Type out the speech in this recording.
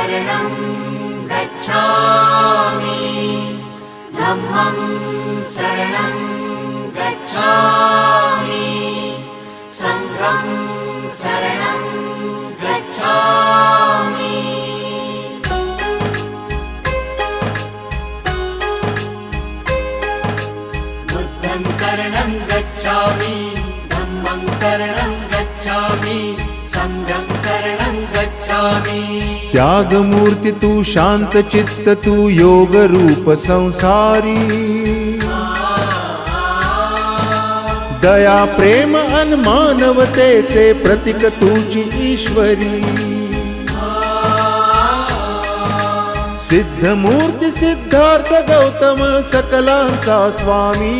शरणं गच्छामि धम्मं शरणं गच्छामि संघं शरणं गच्छामि बुद्धं शरणं गच्छामि धम्मं शरणं गच्छामि संघं शरणं गच्छामि। त्यागमूर्ती तू शांत चित्त तू योग रूप संसारी दया प्रेम अन मानवतेचे प्रतीक तुझी ईश्वरी सिद्धमूर्ती सिद्धार्थ गौतम सकलांचा स्वामी